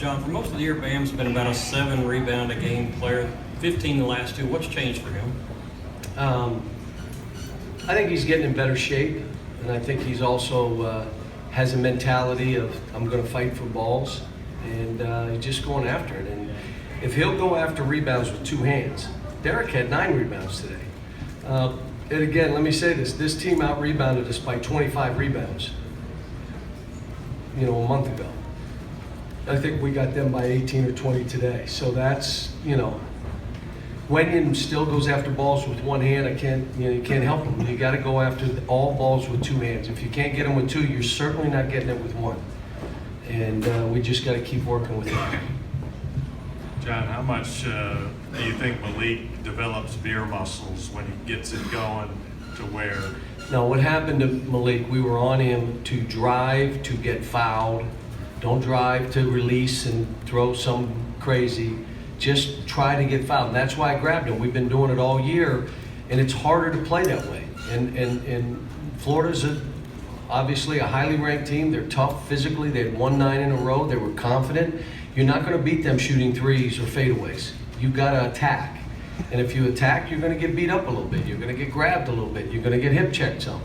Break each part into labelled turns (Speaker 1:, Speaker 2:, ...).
Speaker 1: John, for most of the year, Bam's been about a 7 rebound a game player, 15 the last 2. What's changed for him?
Speaker 2: I think he's getting in better shape, and I think he's also has a mentality of I'm going to fight for balls, and he's just going after it. And if he'll go after rebounds with 2 hands, Derek had 9 rebounds today. And again, let me say this team out-rebounded us by 25 rebounds, a month ago. I think we got them by 18 or 20 today. So that's, Wenyon still goes after balls with 1 hand. You can't help him. You got to go after all balls with 2 hands. If you can't get them with 2, you're certainly not getting it with 1. And we just got to keep working with that.
Speaker 3: John, how much do you think Malik develops beer muscles when he gets it going to where?
Speaker 2: Now, what happened to Malik, we were on him to drive to get fouled. Don't drive to release and throw some crazy. Just try to get fouled. And that's why I grabbed him. We've been doing it all year, and it's harder to play that way. And Florida's obviously a highly ranked team. They're tough physically. They had won 9 in a row. They were confident. You're not going to beat them shooting threes or fadeaways. You've got to attack. And if you attack, you're going to get beat up a little bit. You're going to get grabbed a little bit. You're going to get hip checked some.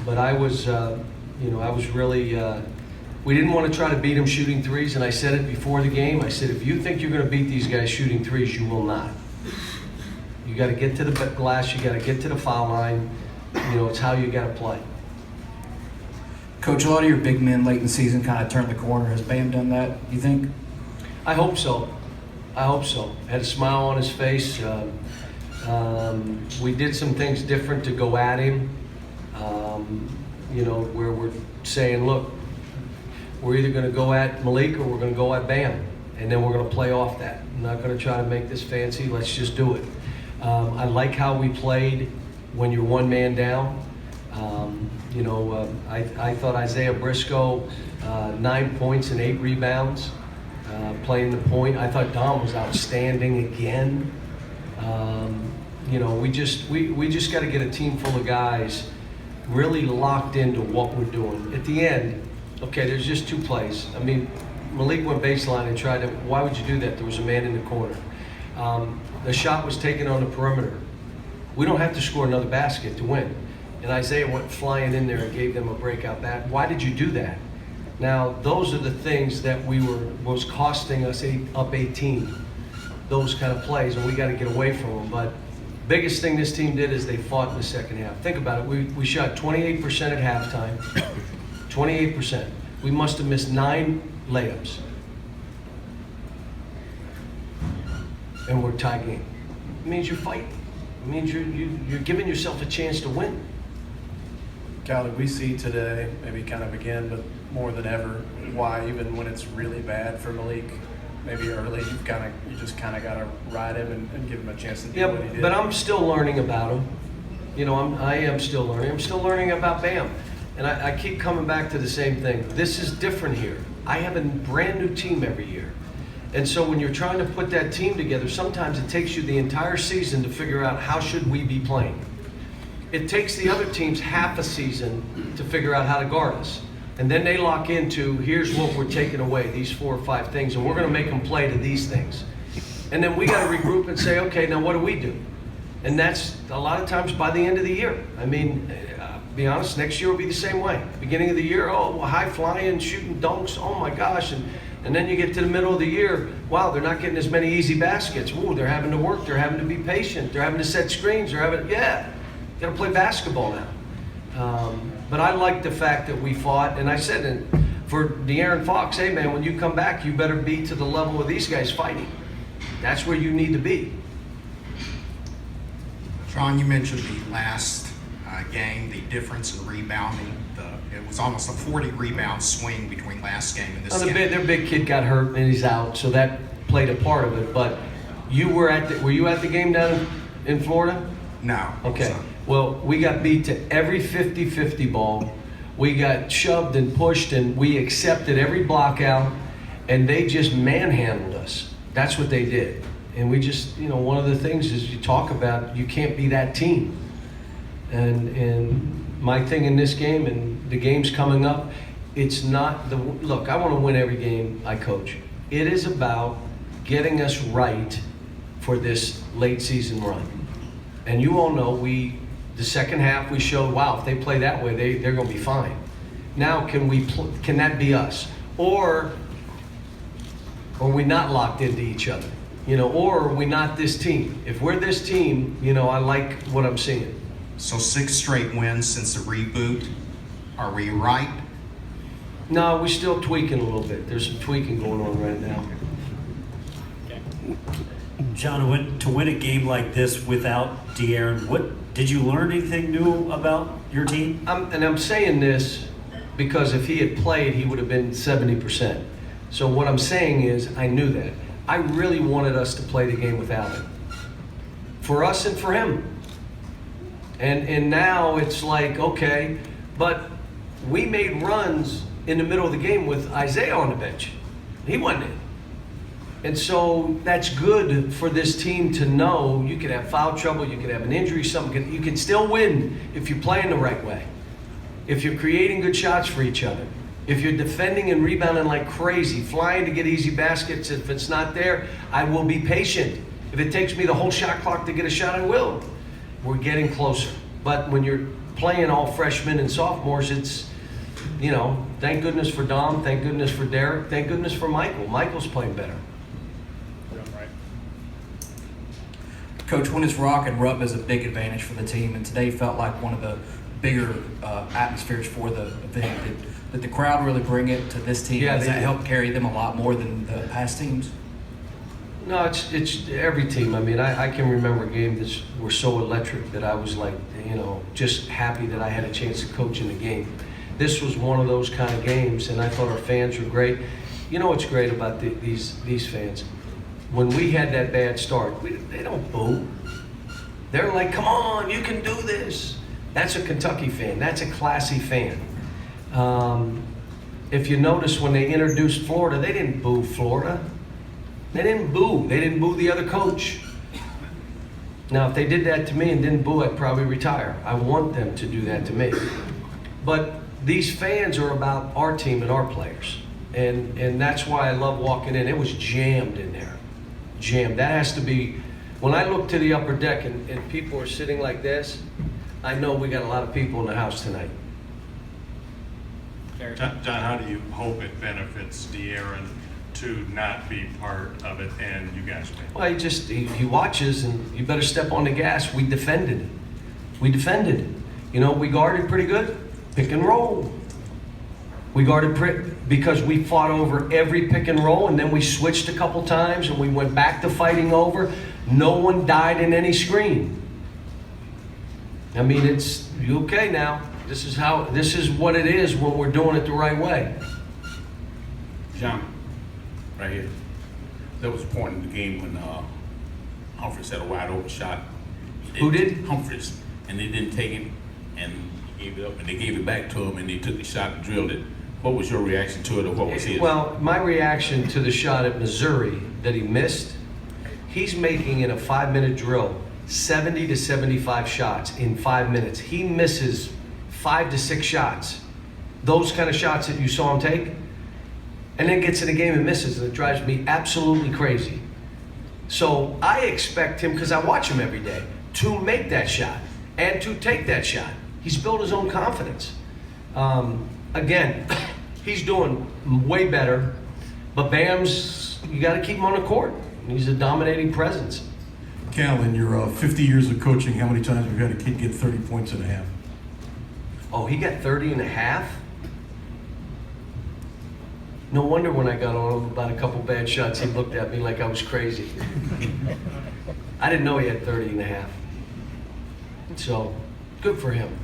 Speaker 2: But I was really, we didn't want to try to beat them shooting threes. And I said it before the game. I said, if you think you're going to beat these guys shooting threes, you will not. You got to get to the glass. You got to get to the foul line. It's how you got to play.
Speaker 4: Coach, a lot of your big men late in the season kind of turned the corner. Has Bam done that, you think?
Speaker 2: I hope so. Had a smile on his face. We did some things different to go at him. Where we're saying, look, we're either going to go at Malik or we're going to go at Bam. And then we're going to play off that. I'm not going to try to make this fancy. Let's just do it. I like how we played when you're 1 man down. I thought Isaiah Briscoe, 9 points and 8 rebounds, playing the point. I thought Dom was outstanding again. We just got to get a team full of guys really locked into what we're doing. At the end, okay, there's just 2 plays. I mean, Malik went baseline and tried to. Why would you do that? There was a man in the corner. The shot was taken on the perimeter. We don't have to score another basket to win. And Isaiah went flying in there and gave them a breakout bat. Why did you do that? Now, those are the things that was costing us up 18. Those kind of plays, and we got to get away from them. But biggest thing this team did is they fought in the second half. Think about it. We shot 28% at halftime. 28%. We must have missed 9 layups. And we're tie game. It means you're fighting. It means you're giving yourself a chance to win.
Speaker 5: Callie, we see today, maybe kind of again, but more than ever, why even when it's really bad for Malik, maybe early, you just kind of got to ride him and give him a chance to do what he did.
Speaker 2: But I'm still learning about him. I am still learning. I'm still learning about Bam. And I keep coming back to the same thing. This is different here. I have a brand new team every year. And so when you're trying to put that team together, sometimes it takes you the entire season to figure out how should we be playing. It takes the other teams half a season to figure out how to guard us. And then they lock into, here's what we're taking away, these 4 or 5 things, and we're going to make them play to these things. And then we got to regroup and say, okay, now what do we do? And that's a lot of times by the end of the year. I mean, be honest, next year will be the same way. Beginning of the year, high flying, shooting dunks, oh my gosh. And then you get to the middle of the year, wow, they're not getting as many easy baskets. Ooh, they're having to work, they're having to be patient, they're having to set screens, got to play basketball now. But I like the fact that we fought, and I said for De'Aaron Fox, hey man, when you come back, you better be to the level of these guys fighting. That's where you need to be.
Speaker 6: Sean, you mentioned the last game, the difference in rebounding. It was almost a 40 rebound swing between last game and this game.
Speaker 2: Their big kid got hurt and he's out, so that played a part of it. But were you at the game down in Florida?
Speaker 6: No.
Speaker 2: Okay. Well, we got beat to every 50-50 ball. We got shoved and pushed, and we accepted every block out, and they just manhandled us. That's what they did. And we just, one of the things is you talk about you can't be that team. And my thing in this game and the games coming up, it's not the, look, I want to win every game I coach. It is about getting us right for this late season run. And you all know the second half we showed, wow, if they play that way, they're going to be fine. Now, can that be us? Or are we not locked into each other? Or are we not this team? If we're this team, I like what I'm seeing.
Speaker 6: So 6 straight wins since the reboot. Are we right?
Speaker 2: No, we're still tweaking a little bit. There's some tweaking going on right now.
Speaker 7: John, to win a game like this without De'Aaron, did you learn anything new about your team?
Speaker 2: I'm saying this because if he had played, he would have been 70%. So what I'm saying is, I knew that. I really wanted us to play the game without him. For us and for him. And now it's like, okay, but we made runs in the middle of the game with Isaiah on the bench. He wasn't in. And so that's good for this team to know you can have foul trouble, you can have an injury, something. You can still win if you're playing the right way. If you're creating good shots for each other. If you're defending and rebounding like crazy, flying to get easy baskets, if it's not there, I will be patient. If it takes me the whole shot clock to get a shot, I will. We're getting closer. But when you're playing all freshmen and sophomores, it's, thank goodness for Dom, thank goodness for Derek, thank goodness for Michael. Michael's playing better.
Speaker 4: Coach, when it's rocking, Rupp is a big advantage for the team, and today felt like one of the bigger atmospheres for the event. Did the crowd really bring it to this team?
Speaker 2: Yeah,
Speaker 4: Does that
Speaker 2: did.
Speaker 4: help carry them a lot more than the past teams?
Speaker 2: No, it's every team. I mean, I can remember games that were so electric that I was like, just happy that I had a chance to coach in the game. This was one of those kind of games, and I thought our fans were great. You know what's great about these fans? When we had that bad start, they don't boo. They're like, come on, you can do this. That's a Kentucky fan. That's a classy fan. If you notice, when they introduced Florida, they didn't boo Florida. They didn't boo. They didn't boo the other coach. Now, if they did that to me and didn't boo, I'd probably retire. I want them to do that to me. But these fans are about our team and our players. And that's why I love walking in. It was jammed in there. Jammed. That has to be, when I look to the upper deck and people are sitting like this, I know we got a lot of people in the house tonight.
Speaker 3: John, how do you hope it benefits De'Aaron to not be part of it and you guys win?
Speaker 2: Well, he watches, and you better step on the gas. We defended. We guarded pretty good. Pick and roll. We guarded because we fought over every pick and roll, and then we switched a couple times, and we went back to fighting over. No one died in any screen. I mean, it's okay now. This is what it is when we're doing it the right way.
Speaker 8: John, right here. There was a point in the game when Humphries had a wide open shot.
Speaker 2: Who did?
Speaker 8: Humphries, and they didn't take it, and he gave it up, and they gave it back to him, and they took the shot and drilled it. What was your reaction to it, or what was his?
Speaker 2: Well, my reaction to the shot at Missouri that he missed, he's making in a 5-minute drill 70 to 75 shots in 5 minutes. He misses 5 to 6 shots. Those kind of shots that you saw him take, and then gets in the game and misses, and it drives me absolutely crazy. So I expect him, because I watch him every day, to make that shot and to take that shot. He's built his own confidence. Again, he's doing way better, but Bam's, you got to keep him on the court. He's a dominating presence.
Speaker 9: Cal, in your 50 years of coaching, how many times have you had a kid get 30 points and a half?
Speaker 2: Oh, he got 30 and a half? No wonder when I got on him about a couple bad shots, he looked at me like I was crazy. I didn't know he had 30 and a half. So, good for him.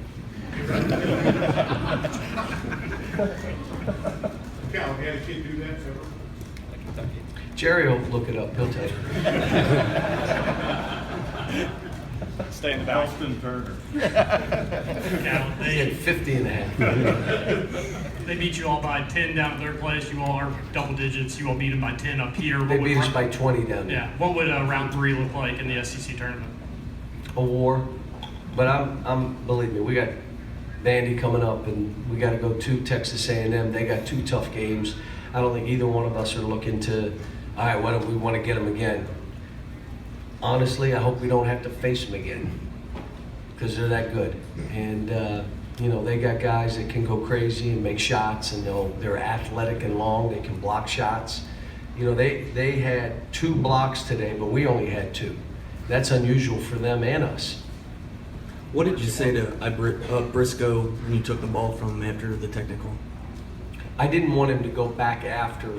Speaker 8: Cal, had a kid do that ever?
Speaker 2: Jerry will look it up, he'll tell you.
Speaker 3: Stay in the back. Elston Turner.
Speaker 2: He had 50 and a half.
Speaker 10: They beat you all by 10 down at their place. You all are double digits. You all beat them by 10 up here.
Speaker 2: They beat us by 20 down there.
Speaker 10: Yeah. What would round 3 look like in the SEC tournament?
Speaker 2: A war. But I'm believe me, we got Vandy coming up, and we got to go to Texas A&M. They got 2 tough games. I don't think either one of us are looking to, all right, why don't we want to get them again? Honestly, I hope we don't have to face them again because they're that good. And, you know, they got guys that can go crazy and make shots, and they're athletic and long. They can block shots. You know, they had 2 blocks today, but we only had 2. That's unusual for them and us.
Speaker 11: What did you say to Briscoe when you took the ball from him after the technical?
Speaker 2: I didn't want him to go back after.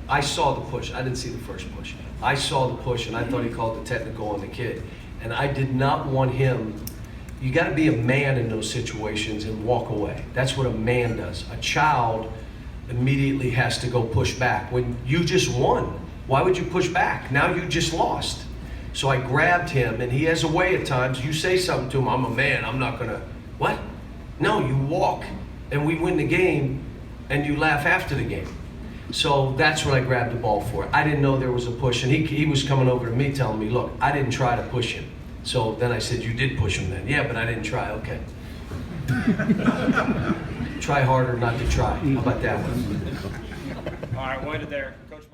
Speaker 2: I saw the push. I didn't see the first push. I saw the push, and I thought he called the technical on the kid. And I did not want him. You got to be a man in those situations and walk away. That's what a man does. A child immediately has to go push back. When you just won, why would you push back? Now you just lost. So I grabbed him, and he has a way at times. You say something to him, I'm a man, I'm not gonna, what? No, you walk, and we win the game, and you laugh after the game. So that's what I grabbed the ball for. I didn't know there was a push, and he was coming over to me telling me, look, I didn't try to push him. So then I said, you did push him then? Yeah, but I didn't try, okay. Try harder not to try. How about that one?
Speaker 12: All right, waited there. Coach Mike.